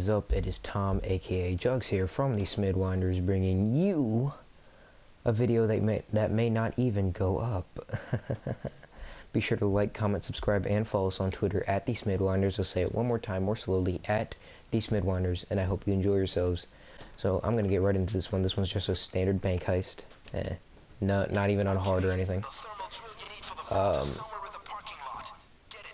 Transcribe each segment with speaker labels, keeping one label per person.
Speaker 1: is up? It is Tom, aka Jugs here from the Smidwinders, bringing you a video that may not even go up. Be sure to like, comment, subscribe, and follow us on Twitter at the Smidwinders. I'll say it one more time, more slowly, at the Smidwinders, and I hope you enjoy yourselves. So I'm gonna get right into this one. This one's just a standard bank heist. Not even on hard or anything.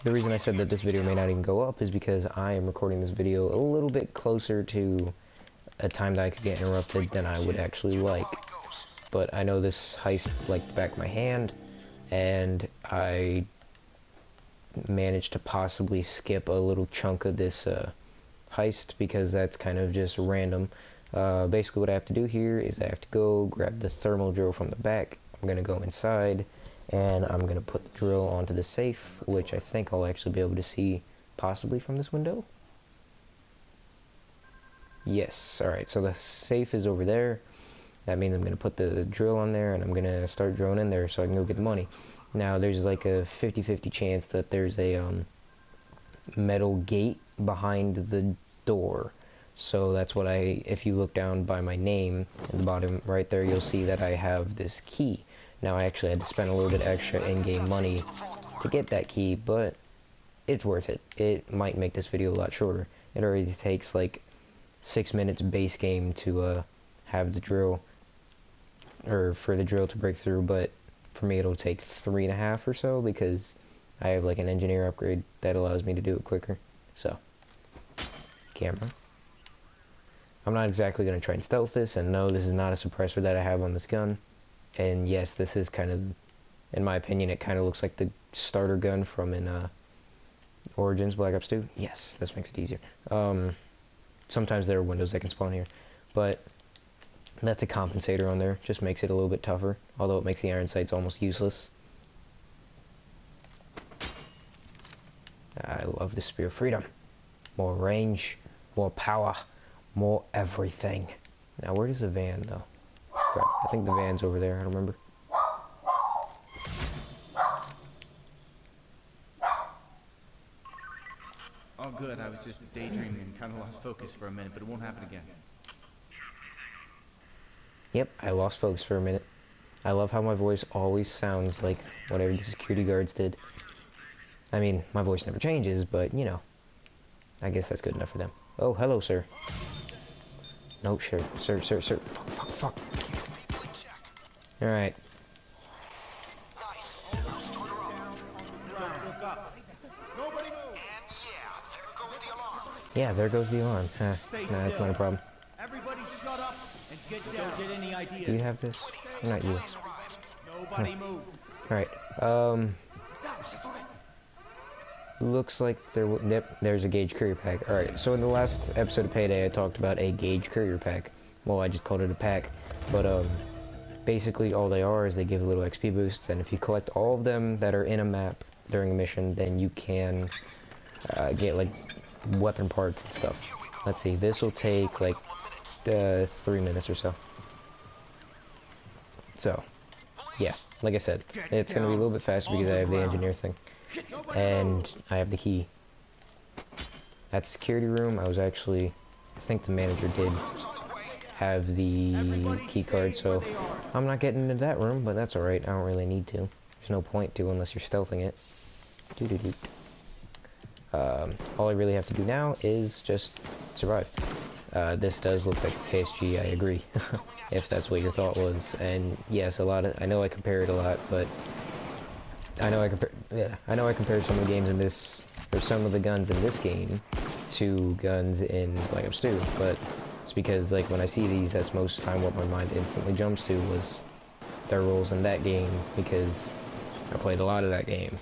Speaker 1: The reason I said that this video may not even go up is because I am recording this video a little bit closer to a time that I could get interrupted than I would actually like. But I know this heist like the back of my hand, and I managed to possibly skip a little chunk of this heist because that's kind of just random. Basically what I have to do here is I have to go grab the thermal drill from the back. I'm gonna go inside and I'm gonna put the drill onto the safe, which I think I'll actually be able to see possibly from this window. Yes, alright, so the safe is over there. That means I'm gonna put the drill on there and I'm gonna start drilling in there so I can go get the money. Now there's like a 50-50 chance that there's a metal gate behind the door. So that's what if you look down by my name at the bottom right there, you'll see that I have this key. Now I actually had to spend a little bit extra in-game money to get that key, but it's worth it. It might make this video a lot shorter. It already takes like 6 minutes base game to have the drill, or for the drill to break through, but for me it'll take 3.5 or so because I have like an engineer upgrade that allows me to do it quicker. So, camera. I'm not exactly going to try and stealth this, and no, this is not a suppressor that I have on this gun. And yes, this is kind of, in my opinion, it kind of looks like the starter gun from in Origins Black Ops 2. Yes, this makes it easier. Sometimes there are windows that can spawn here, but that's a compensator on there. Just makes it a little bit tougher, although it makes the iron sights almost useless. I love the Spear of Freedom. More range, more power, more everything. Now, where is the van, though? Crap, I think the van's over there. I don't remember.
Speaker 2: Oh, good. I was just daydreaming and kind of lost focus for a minute, but it won't happen again.
Speaker 1: Yep, I lost focus for a minute. I love how my voice always sounds like whatever the security guards did. I mean, my voice never changes, but, you know, I guess that's good enough for them. Oh, hello, sir. No, sir. Fuck. Alright. Yeah, there goes the alarm. Huh. Nah, that's not a problem.
Speaker 2: Everybody shut up and get down. Don't get any ideas.
Speaker 1: Do you have this? Or not you.
Speaker 2: Nobody moves.
Speaker 1: Alright, looks like there's a gauge courier pack. Alright, so in the last episode of Payday, I talked about a gauge courier pack. Well, I just called it a pack. But, basically all they are is they give little XP boosts, and if you collect all of them that are in a map during a mission, then you can get, like, weapon parts and stuff. Let's see, this will take, like, 3 minutes or so. So, yeah, like I said, it's going to be a little bit faster because I have the engineer thing. And I have the key. At the security room, I think the manager did have the key card, so I'm not getting into that room, but that's alright. I don't really need to. There's no point to unless you're stealthing it. All I really have to do now is just survive. This does look like a KSG, I agree. If that's what your thought was. And yes, I know I compare it a lot, but I know I compared some of the games in this, or some of the guns in this game to guns in Black Ops 2, but it's because, like, when I see these, that's most of the time what my mind instantly jumps to was their roles in that game, because I played a lot of that game,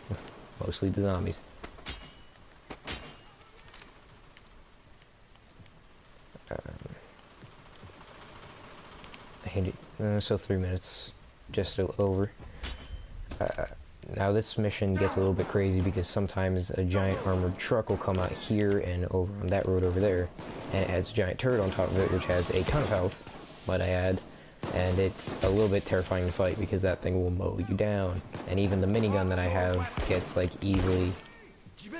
Speaker 1: mostly the zombies. I hate it. So 3 minutes, just over. Now this mission gets a little bit crazy because sometimes a giant armored truck will come out here and over on that road over there, and it has a giant turret on top of it which has a ton of health, might I add, and it's a little bit terrifying to fight because that thing will mow you down, and even the minigun that I have gets like easily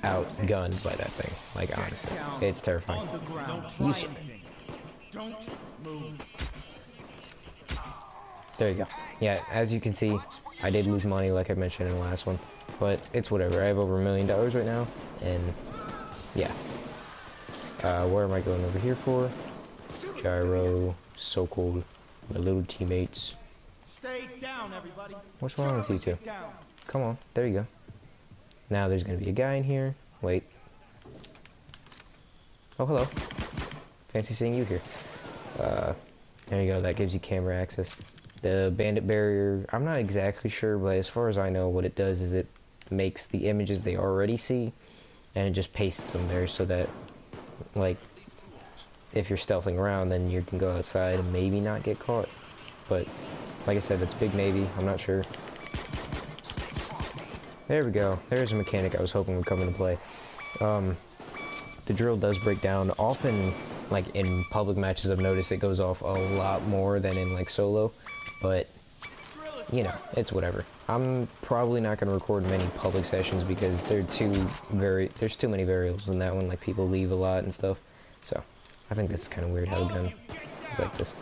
Speaker 1: outgunned by that thing. Like, honestly, it's terrifying. You should.
Speaker 2: Don't move.
Speaker 1: There you go. Yeah, as you can see, I did lose money like I mentioned in the last one, but it's whatever. I have over $1 million right now, and yeah. Where am I going over here for? Gyro, so cold, my little teammates.
Speaker 2: Stay down, everybody.
Speaker 1: What's wrong with you two? Come on, there you go. Now there's gonna be a guy in here. Wait. Oh, hello. Fancy seeing you here. There you go, that gives you camera access. The bandit barrier, I'm not exactly sure, but as far as I know, what it does is it makes the images they already see, and it just pastes them there so that, like, if you're stealthing around, then you can go outside and maybe not get caught. But, like I said, that's big maybe, I'm not sure. There we go, there's a mechanic I was hoping would come into play. The drill does break down. Often, like, in public matches, I've noticed it goes off a lot more than in, like, solo. But, you know, it's whatever. I'm probably not going to record many public sessions because there's too many variables in that one. Like, people leave a lot and stuff. So, I think this is kind of weird how the gun is like this.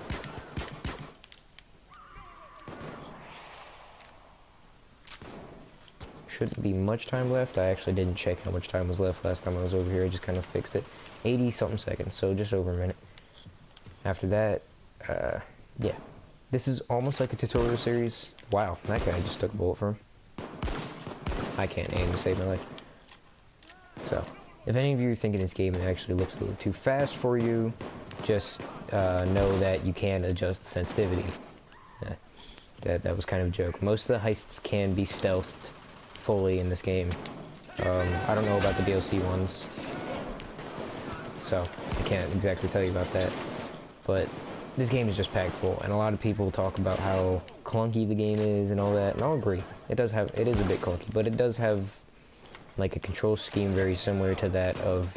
Speaker 1: Shouldn't be much time left. I actually didn't check how much time was left last time I was over here. I just kind of fixed it. 80 something seconds, so just over a minute. After that, yeah. This is almost like a tutorial series. Wow, that guy just took a bullet from him. I can't aim to save my life. So, if any of you are thinking this game actually looks a little too fast for you, just know that you can adjust the sensitivity. That was kind of a joke. Most of the heists can be stealthed fully in this game. I don't know about the DLC ones, so I can't exactly tell you about that. But this game is just packed full, and a lot of people talk about how clunky the game is and all that, and I'll agree. It is a bit clunky, but it does have like a control scheme very similar to that of,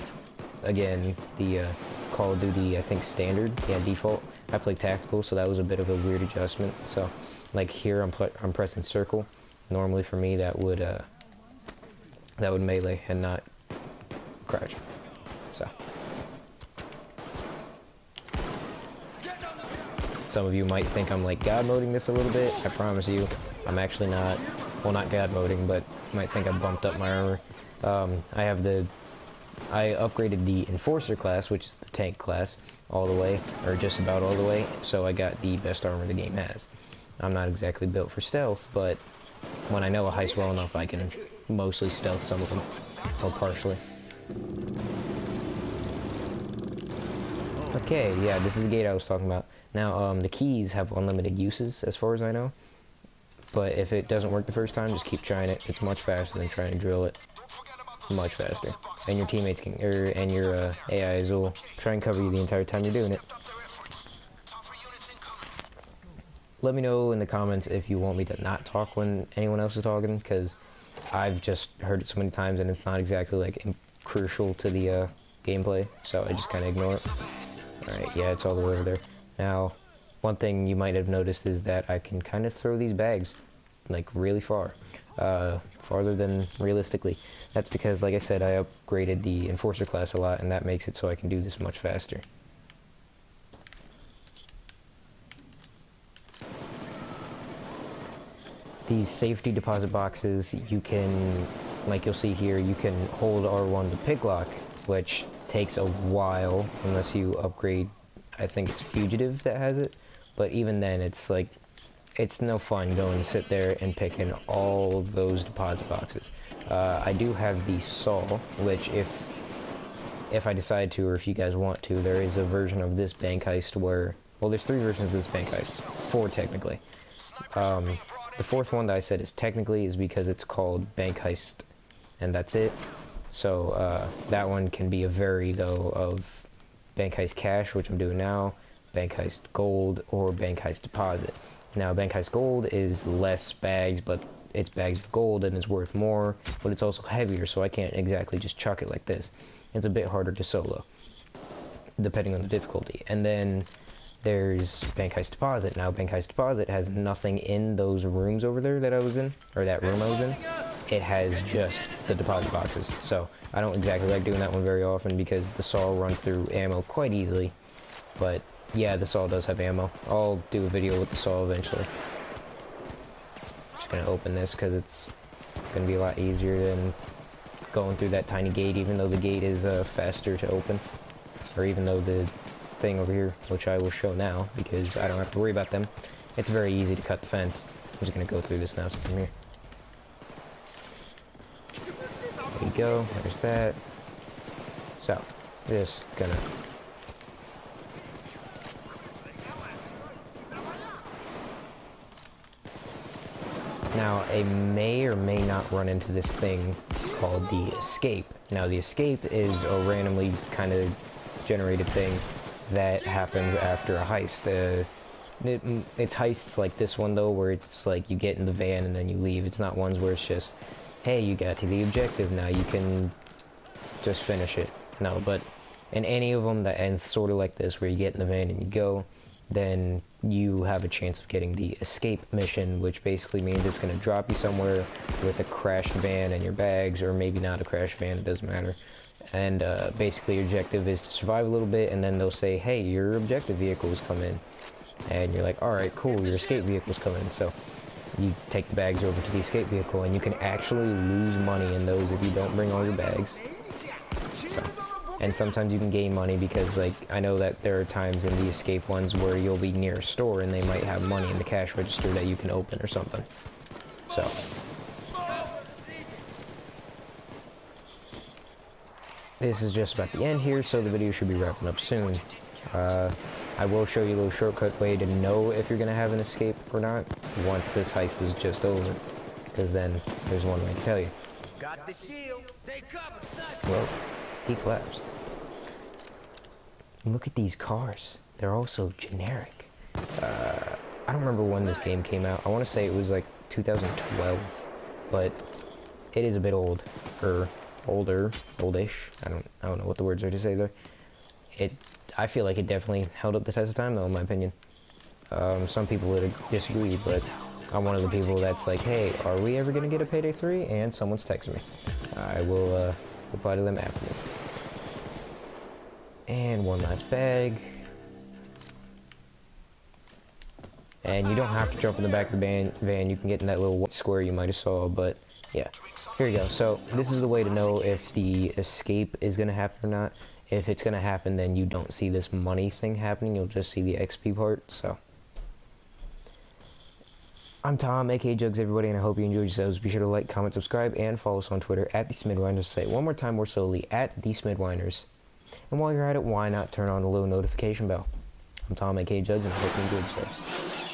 Speaker 1: again, the Call of Duty, I think, standard, yeah, default. I played tactical, so that was a bit of a weird adjustment. So, like here, I'm pressing circle. Normally for me, that would melee and not crouch. So. Some of you might think I'm like god moding this a little bit. I promise you, I'm actually not. Well, not god moding, but you might think I bumped up my armor. I upgraded the Enforcer class, which is the tank class, all the way, or just about all the way, so I got the best armor the game has. I'm not exactly built for stealth, but when I know a heist well enough, I can mostly stealth some of them, or partially. Okay, yeah, this is the gate I was talking about. Now, the keys have unlimited uses, as far as I know. But if it doesn't work the first time, just keep trying it. It's much faster than trying to drill it. Much faster. And your teammates can, and your AIs will try and cover you the entire time you're doing it. Let me know in the comments if you want me to not talk when anyone else is talking, because I've just heard it so many times and it's not exactly, like, crucial to the gameplay, so I just kind of ignore it. Alright, yeah, it's all the way over there. Now, one thing you might have noticed is that I can kind of throw these bags, like, really far. Farther than realistically. That's because, like I said, I upgraded the Enforcer class a lot, and that makes it so I can do this much faster. These safety deposit boxes, you can, like you'll see here, you can hold R1 to pick lock, which takes a while unless you upgrade. I think it's Fugitive that has it, but even then it's like, it's no fun going to sit there and picking all those deposit boxes. I do have the saw, which if I decide to, or if you guys want to, there is a version of this bank heist where, well, there's 3 versions of this bank heist, 4 technically. The 4th one that I said is because it's called Bank Heist, and that's it. So that one can be a vary though of Bank Heist Cash, which I'm doing now, Bank Heist Gold, or Bank Heist Deposit. Now, Bank Heist Gold is less bags, but it's bags of gold and it's worth more, but it's also heavier, so I can't exactly just chuck it like this. It's a bit harder to solo, depending on the difficulty. And then there's Bank Heist Deposit. Now, Bank Heist Deposit has nothing in those rooms over there that I was in, or that room I was in. it has just the deposit boxes. So I don't exactly like doing that one very often because the saw runs through ammo quite easily. But yeah, the saw does have ammo. I'll do a video with the saw eventually. Just gonna open this because it's gonna be a lot easier than going through that tiny gate, even though the gate is faster to open. Or even though the thing over here, which I will show now because I don't have to worry about them, it's very easy to cut the fence. I'm just gonna go through this now since I'm here. There you go, there's that. So, just gonna... Now, I may or may not run into this thing called the escape. Now, the escape is a randomly kind of generated thing that happens after a heist. It's heists like this one, though, where it's like you get in the van and then you leave. It's not ones where it's just, hey, you got to the objective, now you can just finish it. No, but in any of them that ends sort of like this, where you get in the van and you go, then you have a chance of getting the escape mission, which basically means it's going to drop you somewhere with a crashed van and your bags, or maybe not a crashed van, it doesn't matter. And basically your objective is to survive a little bit, and then they'll say, hey, your objective vehicle has come in. And you're like, alright, cool, your escape vehicle's come in. So you take the bags over to the escape vehicle, and you can actually lose money in those if you don't bring all your bags. So, and sometimes you can gain money because, like, I know that there are times in the escape ones where you'll be near a store and they might have money in the cash register that you can open or something. So, this is just about the end here, so the video should be wrapping up soon. I will show you a little shortcut way to know if you're going to have an escape or not once this heist is just over, because then there's one way to tell you.
Speaker 3: Got the shield. Take cover.
Speaker 1: Well, he collapsed. Look at these cars. They're all so generic. I don't remember when this game came out. I want to say it was like 2012, but it is a bit old, or oldish. I don't know what the words are to say there. I feel like it definitely held up the test of time, though, in my opinion. Some people would disagree, but I'm one of the people that's like, hey, are we ever gonna get a Payday 3? And someone's texting me. I will reply to them after this. And one last bag. And you don't have to jump in the back of the van. You can get in that little white square you might have saw, but yeah. Here you go. So this is the way to know if the escape is gonna happen or not. If it's gonna happen, then you don't see this money thing happening. You'll just see the XP part. So I'm Tom, aka Jugs, everybody, and I hope you enjoyed yourselves. Be sure to like, comment, subscribe, and follow us on Twitter at the Smidwinders. Say it one more time more slowly, at the Smidwinders. And while you're at it, why not turn on the little notification bell? I'm Tom, aka Jugs, and I hope you enjoyed yourselves.